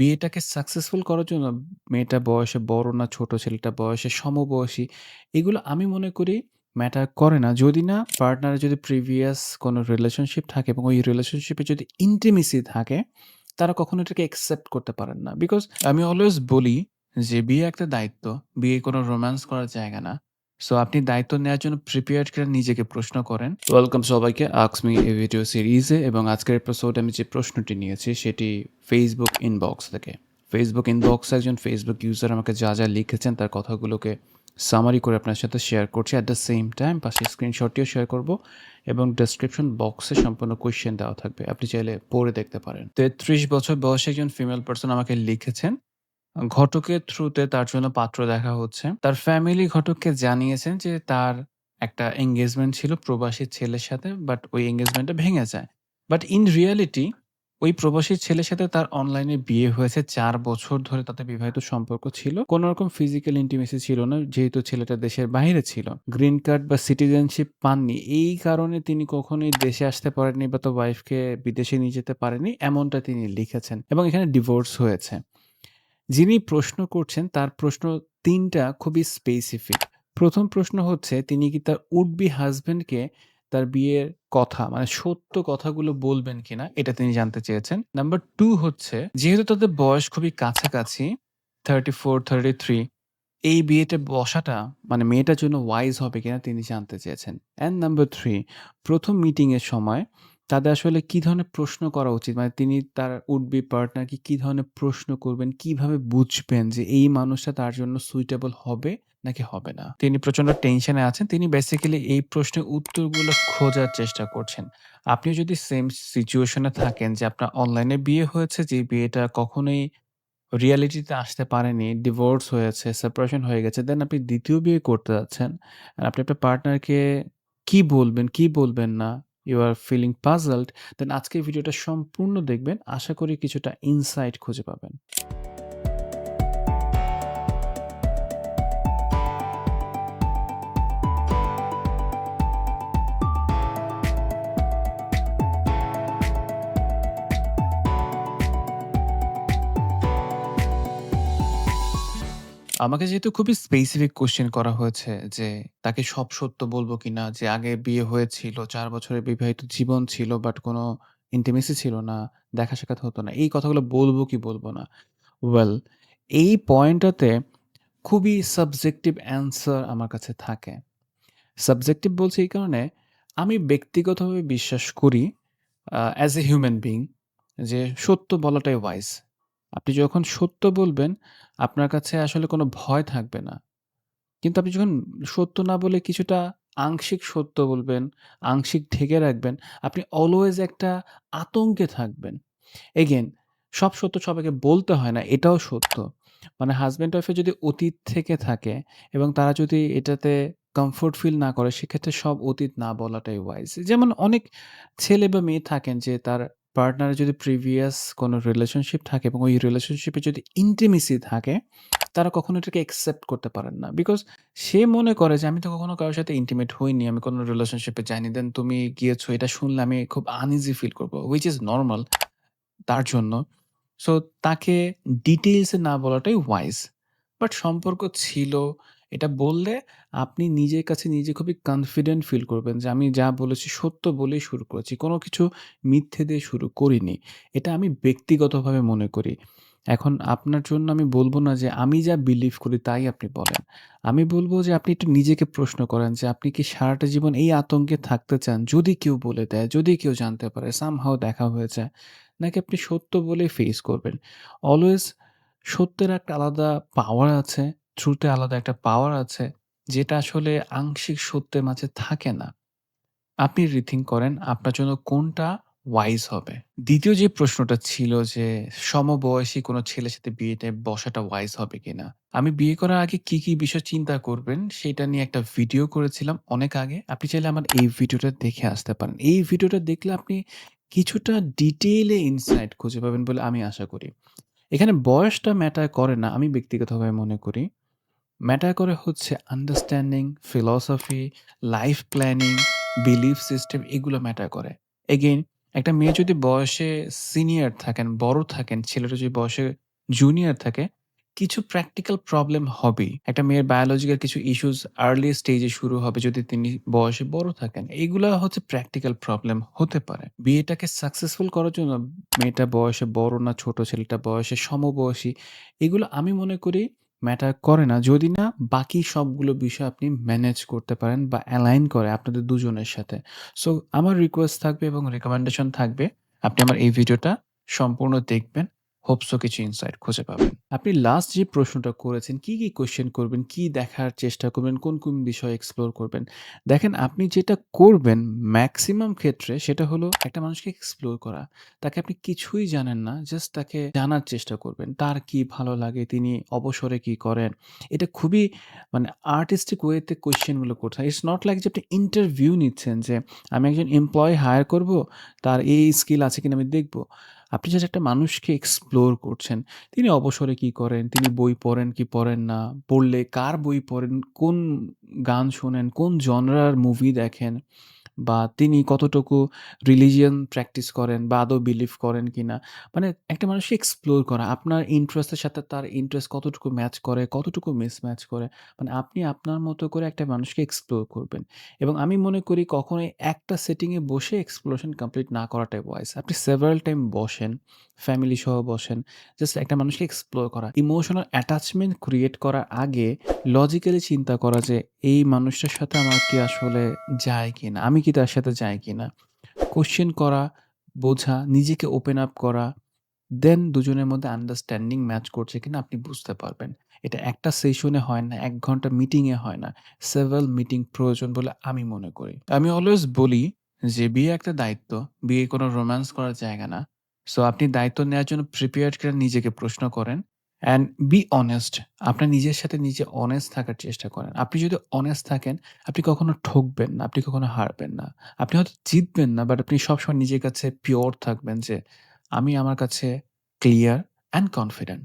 বিয়েটাকে successful করার জন্য মেয়েটা বয়সে বড় না ছোট, ছেলেটা বয়সে সমবয়সী, এগুলো আমি মনে করি ম্যাটার করে না। যদি না পার্টনারের যদি প্রিভিয়াস কোনো রিলেশনশিপ থাকে এবং ওই রিলেশনশিপে যদি ইন্টিমেসি থাকে, তারা কখনো এটাকে অ্যাকসেপ্ট করতে পারেন না। বিকজ আমি অলওয়েজ বলি যে বিয়ে একটা দায়িত্ব। বিয়ে কোনো রোম্যান্স করার জায়গা না। সো আপনি দায়িত্ব নেওয়ার জন্য প্রিপেয়ার্ড করে নিজেকে প্রশ্ন করেন। ওয়েলকাম সবাইকে আস্ক মি এ ভিডিও সিরিজে এবং আজকের এপিসোডে আমি যে প্রশ্নটি নিয়েছি সেটি ফেসবুক ইনবক্স থেকে। ফেসবুক ইনবক্সে একজন ফেসবুক ইউজার আমাকে যা লিখেছেন তার কথাগুলোকে সামারি করে আপনার সাথে শেয়ার করছি। অ্যাট দ্য সেম টাইম পাশে স্ক্রিনশটটিও শেয়ার করব এবং ডেসক্রিপশন বক্সে সম্পূর্ণ কোয়েশ্চেন দেওয়া থাকবে। আপনি চাইলে পড়ে দেখতে পারেন। ৩৩ বছর বয়সী একজন ফিমেল পারসন আমাকে লিখেছেন ঘটকের থ্রুতে তার জন্য পাত্র দেখা হচ্ছে। তার ফ্যামিলি ঘটককে জানিয়েছেন যে তার একটা এনগেজমেন্ট ছিল প্রবাসী ছেলের সাথে, বাট ওই এনগেজমেন্টটা ভেঙে যায়। বাট ইন রিয়ালিটি ওই প্রবাসী ছেলের সাথে তার অনলাইনে বিয়ে হয়েছে। ৪ বছর ধরে তাদের বিবাহিত সম্পর্ক ছিল। কোন রকম ফিজিক্যাল ইন্টিমেসি ছিল না, যেহেতু ছেলেটা দেশের বাইরে ছিল। গ্রিন কার্ড বা সিটিজেনশিপ পাননি। এই কারণে তিনি কখনোই দেশে আসতে পারেননি বা তার ওয়াইফকে বিদেশে নিয়ে যেতে পারেননি, এমনটা তিনি লিখেছেন এবং এখানে ডিভোর্স হয়েছে। যিনি প্রশ্ন করছেন তার প্রশ্ন ৩ টা খুবই স্পেসিফিক। ১ম প্রশ্ন হচ্ছে তিনি কি তার উড বি হাসব্যান্ডকে তার বিয়ের কথা মানে সত্য কথাগুলো বলবেন কিনা এটা তিনি জানতে চেয়েছেন। নাম্বার ২ হচ্ছে যেহেতু তাদের বয়স খুবই কাছাকাছি 34, 33 এই বিয়েতে বসাটা মানে মেয়েটার জন্য ওয়াইজ হবে কিনা তিনি জানতে চেয়েছেন। অ্যান্ড নাম্বার ৩ ১ম মিটিং এর সময় তাদের আসলে কি ধরনের প্রশ্ন করা উচিত? মানে তিনি তার উড বি পার্টনারকে কি ধরনের প্রশ্ন করবেন? কিভাবে বুঝবেন যে এই মানুষটা তার জন্য সুইটেবল হবে নাকি হবে না? তিনি প্রচন্ড টেনশনে আছেন। তিনি বেসিক্যালি এই প্রশ্নের উত্তরগুলো খোঁজার চেষ্টা করছেন। আপনিও যদি সেম সিচুয়েশন এ থাকেন যে আপনার অনলাইনে বিয়ে হয়েছে, যে বিয়েটা কখনোই রিয়ালিটিতে আসতে পারেনি, ডিভোর্স হয়েছে, সেপারেশন হয়ে গেছে। দেন আপনি ২য় বিয়ে করতে যাচ্ছেন। আর আপনি আপনার পার্টনারকে কি বলবেন, কি বলবেন না? You are feeling puzzled. দেন আজকের ভিডিওটা সম্পূর্ণ দেখবেন। আশা করি কিছুটা ইনসাইট খুঁজে পাবেন। আমাকে যেহেতু খুবই স্পেসিফিক কোয়েশ্চেন করা হয়েছে যে, তাকে সব সত্য বলব কিনা? যে আগে বিয়ে হয়েছিল, ৪ বছরের বিবাহিত জীবন ছিল, বাট কোনো ইন্টিমেসি ছিল না, দেখা সাক্ষাৎ হতো না। এই কথাগুলো বলব কি বলব না? ওয়েল, এই পয়েন্টটাতে খুবই সাবজেক্টিভ অ্যান্সার আমার কাছে থাকে। সাবজেক্টিভ বলছি এই কারণে, আমি ব্যক্তিগতভাবে বিশ্বাস করি অ্যাজ এ হিউম্যান বিইং যে সত্য বলাটাই ওয়াইজ। আপনি যখন সত্য বলবেন, আপনার কাছে আসলে কোনো ভয় থাকবে না। কিন্তু আপনি যখন সত্য না বলে কিছুটা আংশিক সত্য বলবেন, আংশিক ঢেকে রাখবেন, আপনি অলওয়েজ একটা আতঙ্কে থাকবেন। এগেইন সব সত্য সবাইকে বলতে হয় না, এটাও সত্য। মানে হাসব্যান্ড ওয়াইফ এর যদি অতীত থেকে থাকে এবং তারা যদি এটাতে কমফোর্ট ফিল না করে, সেক্ষেত্রে সব অতীত না বলাটাই ওয়াইজ। যেমন অনেক ছেলে বা মেয়ে থাকেন যে তার পার্টনারের যদি প্রিভিয়াস কোনো রিলেশনশিপ থাকে এবং ওই রিলেশনশিপে যদি ইন্টিমেসি থাকে, তারা কখনো এটাকে অ্যাকসেপ্ট করতে পারেন না। বিকজ সে মনে করে যে আমি তো কখনো কারো সাথে ইন্টিমেট হইনি, আমি কোনো রিলেশনশিপে যাইনি। দেন তুমি গিয়েছো, এটা শুনলে আমি খুব আনইজি ফিল করব। হুইচ ইস নরমাল তার জন্য। সো তাকে ডিটেইলস এ না বলাটাই ওয়াইজ। বাট সম্পর্ক ছিল, এটা বললে আপনি নিজের কাছে নিজে খুবই কনফিডেন্ট ফিল করবেন যে আমি যা বলেছি সত্য বলেই শুরু করেছি। কোনো কিছু মিথ্যে দিয়ে শুরু করিনি। এটা আমি ব্যক্তিগতভাবে মনে করি। এখন আপনার জন্য আমি বলব না যে আমি যা বিলিভ করি তাই আপনি বলেন। আমি বলব যে আপনি একটু নিজেকে প্রশ্ন করেন যে আপনি কি সারাটা জীবন এই আতঙ্কে থাকতে চান? যদি কেউ বলে দেয়, যদি কেউ জানতে পারে, সামহাউ দেখা হয়ে যায়। নাকি আপনি সত্য বলেই ফেস করবেন? অলওয়েজ সত্যের একটা আলাদা পাওয়ার আছে, ট্রুথ এ আলাদা একটা পাওয়ার আছে, যেটা আসলে আংশিক সত্যের মাঝে থাকে না। আপনি রিথিঙ্ক করেন আপনার জন্য কোনটা ওয়াইজ হবে। ২য় যে প্রশ্নটা ছিল যে সমবয়সী কোনো ছেলের সাথে বিয়েতে বসাটা ওয়াইজ হবে কিনা? আমি বিয়ে করার আগে কি বিষয় চিন্তা করবেন সেটা নিয়ে একটা ভিডিও করেছিলাম অনেক আগে। আপনি চাইলে আমার এই ভিডিওটা দেখে আসতে পারেন। এই ভিডিওটা দেখলে আপনি কিছুটা ডিটেইলে ইনসাইট খুঁজে পাবেন বলে আমি আশা করি। এখানে বয়সটা ম্যাটার করে না আমি ব্যক্তিগতভাবে মনে করি। ম্যাটার করে হচ্ছে understanding, philosophy, life planning, belief system, এগুলো ম্যাটার করে। এগেইন একটা মেয়ে যদি বয়সে সিনিয়র থাকেন, বড় থাকেন, ছেলেটা যদি বয়সে জুনিয়র থাকে, কিছু প্র্যাকটিক্যাল প্রবলেম হবেই। একটা মেয়ের বায়োলজিক্যাল কিছু ইস্যুস আর্লি স্টেজে শুরু হবে যদি তিনি বয়সে বড় থাকেন। এগুলা হচ্ছে প্র্যাকটিক্যাল প্রবলেম হতে পারে। বিয়েটাকে সাকসেসফুল করার জন্য মেয়েটা বয়সে বড় না ছোট, ছেলেটা বয়সে সমবয়সী, এগুলো আমি মনে করি ম্যাটার করে না। যদি না বাকি সবগুলো বিষয় আপনি ম্যানেজ করতে পারেন বা অ্যালাইন করে আপনাদের দুজনের সাথে। সো আমার রিকোয়েস্ট থাকবে এবং রিকমেন্ডেশন থাকবে আপনি আমার এই ভিডিওটা সম্পূর্ণ দেখবেন। হোপ সো কিছু ইনসাইট খুঁজে পাবেন। আপনি লাস্ট যে প্রশ্নটা করেছেন, কি কোয়েশ্চেন করবেন, কি দেখার চেষ্টা করবেন, কোন বিষয় এক্সপ্লোর করবেন? দেখেন আপনি যেটা করবেন মেক্সিমাম ক্ষেত্রে সেটা হলো একটা মানুষকে এক্সপ্লোর করা। তাকে আপনি কিছুই জানেন না, জাস্ট তাকে জানার চেষ্টা করবেন। তার কি ভালো লাগে, তিনি অবসরে কি করেন? এটা খুবই মানে আর্টিস্টিক ওয়েতে কোয়েশ্চেন গুলো করতে হয়। ইটস নট লাইক যে আপনি ইন্টারভিউ নিচ্ছেন যে আমি একজন এমপ্লয়ি হায়ার করব, তার এই স্কিল আছে কিনা আমি দেখব। আপনি জাস্ট একটা মানুষকে এক্সপ্লোর করছেন। তিনি অবসরে কি করেন? তিনি বই পড়েন কি পড়েন না? পড়লে কার বই পড়েন? কোন গান শোনেন? কোন জনরার মুভি দেখেন? বা তিনি কতটুকু রিলিজিয়ন প্র্যাকটিস করেন বা আদৌ বিলিভ করেন কিনা? মানে একটা মানুষকে এক্সপ্লোর করা। আপনার ইন্টারেস্টের সাথে তার ইন্টারেস্ট কতটুকু ম্যাচ করে, কতটুকু মিসম্যাচ করে। মানে আপনি আপনার মতো করে একটা মানুষকে এক্সপ্লোর করবেন। এবং আমি মনে করি কখনোই একটা সেটিং এ বসে এক্সপ্লোরেশন কমপ্লিট না করাটাই ওয়াইজ। আপনি সেভারাল টাইম বসেন, ফ্যামিলি সহ বসেন। জাস্ট একটা মানুষকে এক্সপ্লোর করা। ইমোশনাল অ্যাটাচমেন্ট ক্রিয়েট করার আগে লজিক্যালি চিন্তা করা যে এই মানুষটার সাথে আমার কি আসলে যায় কিনা? আমি কি তার সাথে যাই কিনা? কোয়েশ্চেন করা, বোঝা, নিজেকে ওপেন আপ করা, দেন দুজনের মধ্যে আন্ডারস্ট্যান্ডিং ম্যাচ করছে কিনা আপনি বুঝতে পারবেন। এটা একটা সেশনে হয় না, ১ ঘন্টা মিটিং এ হয় না। সেভারাল মিটিং প্রয়োজন বলে আমি মনে করি। আমি অলওয়েজ বলি যে বিয়ে একটা দায়িত্ব। বিয়ে কোনো রোমান্স করার জায়গা না। সো আপনি দায়িত্ব নেওয়ার জন্য প্রিপেয়ার্ড করে নিজেকে প্রশ্ন করেন অ্যান্ড বি অনেস্ট। আপনার নিজের সাথে নিজে অনেস্ট থাকার চেষ্টা করেন। আপনি যদি অনেস্ট থাকেন, আপনি কখনো ঠকবেন না, আপনি কখনো হারবেন না। আপনি হয়তো জিতবেন না, বাট আপনি সবসময় নিজের কাছে পিওর থাকবেন যে আমি আমার কাছে ক্লিয়ার অ্যান্ড কনফিডেন্ট।